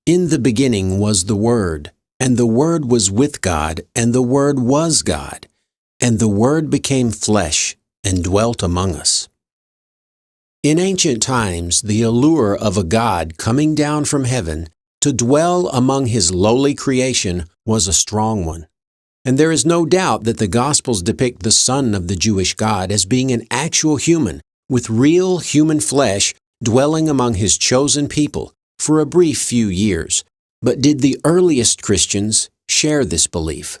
In the beginning was the Word, and the Word was with God, and the Word was God. And the Word became flesh and dwelt among us. In ancient times, the allure of a God coming down from heaven to dwell among His lowly creation was a strong one. And there is no doubt that the Gospels depict the Son of the Jewish God as being an actual human, with real human flesh dwelling among His chosen people for a brief few years. But did the earliest Christians share this belief?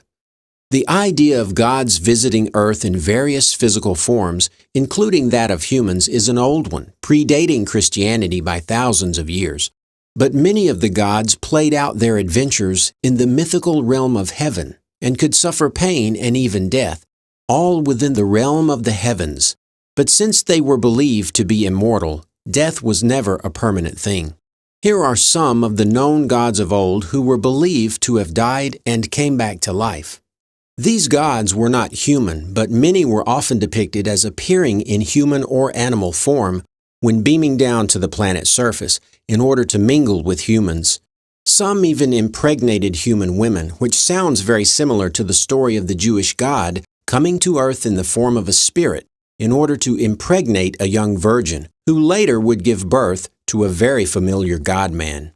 The idea of God's visiting earth in various physical forms, including that of humans, is an old one, predating Christianity by thousands of years. But many of the gods played out their adventures in the mythical realm of heaven and could suffer pain and even death, all within the realm of the heavens. But since they were believed to be immortal, death was never a permanent thing. Here are some of the known gods of old who were believed to have died and came back to life. These gods were not human, but many were often depicted as appearing in human or animal form when beaming down to the planet's surface in order to mingle with humans. Some even impregnated human women, which sounds very similar to the story of the Jewish God coming to earth in the form of a spirit in order to impregnate a young virgin, who later would give birth to a very familiar God-man.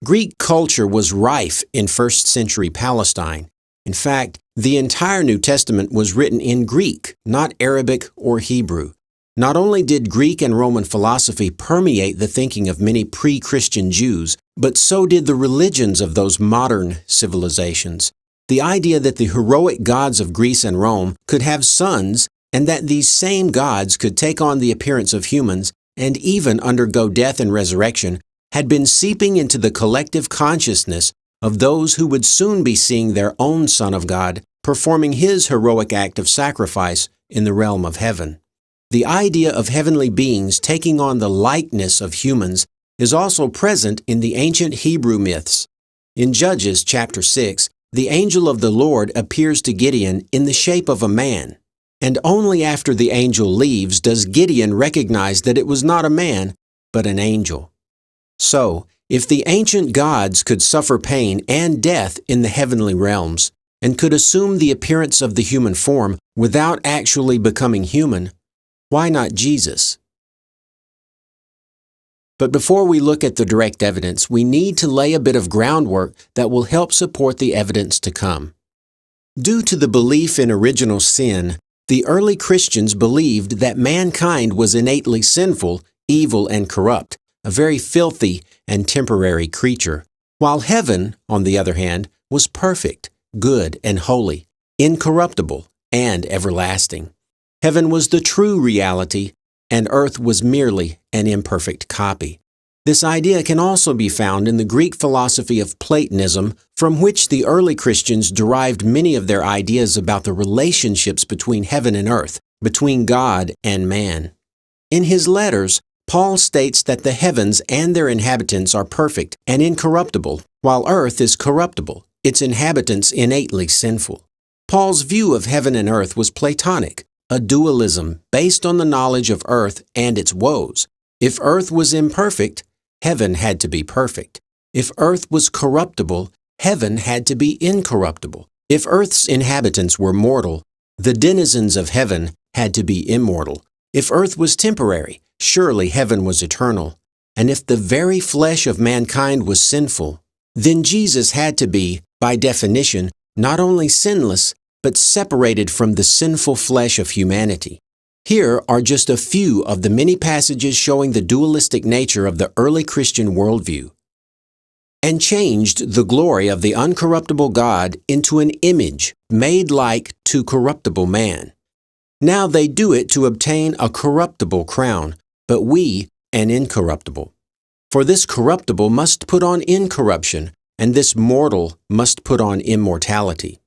Greek culture was rife in first-century Palestine. In fact, the entire New Testament was written in Greek, not Arabic or Hebrew. Not only did Greek and Roman philosophy permeate the thinking of many pre-Christian Jews, but so did the religions of those modern civilizations. The idea that the heroic gods of Greece and Rome could have sons, and that these same gods could take on the appearance of humans and even undergo death and resurrection, had been seeping into the collective consciousness of those who would soon be seeing their own Son of God performing His heroic act of sacrifice in the realm of heaven. The idea of heavenly beings taking on the likeness of humans is also present in the ancient Hebrew myths. In Judges chapter 6, the angel of the Lord appears to Gideon in the shape of a man, and only after the angel leaves does Gideon recognize that it was not a man, but an angel. So, if the ancient gods could suffer pain and death in the heavenly realms, and could assume the appearance of the human form without actually becoming human, why not Jesus? But before we look at the direct evidence, we need to lay a bit of groundwork that will help support the evidence to come. Due to the belief in original sin, the early Christians believed that mankind was innately sinful, evil, and corrupt, a very filthy and temporary creature, while heaven, on the other hand, was perfect, good, and holy, incorruptible, and everlasting. Heaven was the true reality, and earth was merely an imperfect copy. This idea can also be found in the Greek philosophy of Platonism, from which the early Christians derived many of their ideas about the relationships between heaven and earth, between God and man. In his letters, Paul states that the heavens and their inhabitants are perfect and incorruptible, while earth is corruptible, its inhabitants innately sinful. Paul's view of heaven and earth was Platonic, a dualism based on the knowledge of earth and its woes. If earth was imperfect, heaven had to be perfect. If earth was corruptible, heaven had to be incorruptible. If earth's inhabitants were mortal, the denizens of heaven had to be immortal. If earth was temporary, surely heaven was eternal. And if the very flesh of mankind was sinful, then Jesus had to be, by definition, not only sinless, but separated from the sinful flesh of humanity. Here are just a few of the many passages showing the dualistic nature of the early Christian worldview. And changed the glory of the uncorruptible God into an image made like to corruptible man. Now they do it to obtain a corruptible crown, but we an incorruptible. For this corruptible must put on incorruption, and this mortal must put on immortality.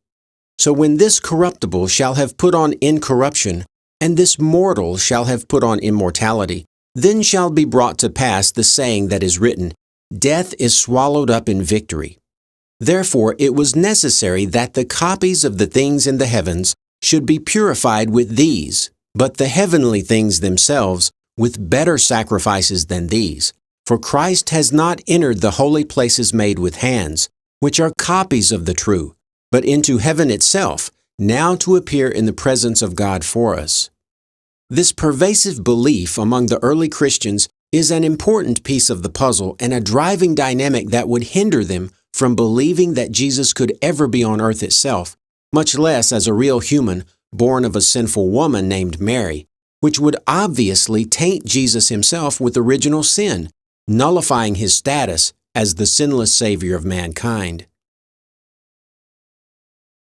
So when this corruptible shall have put on incorruption, and this mortal shall have put on immortality, then shall be brought to pass the saying that is written, Death is swallowed up in victory. Therefore it was necessary that the copies of the things in the heavens should be purified with these, but the heavenly things themselves with better sacrifices than these. For Christ has not entered the holy places made with hands, which are copies of the true, but into heaven itself, now to appear in the presence of God for us. This pervasive belief among the early Christians is an important piece of the puzzle and a driving dynamic that would hinder them from believing that Jesus could ever be on earth itself, much less as a real human born of a sinful woman named Mary, which would obviously taint Jesus himself with original sin, nullifying his status as the sinless Savior of mankind.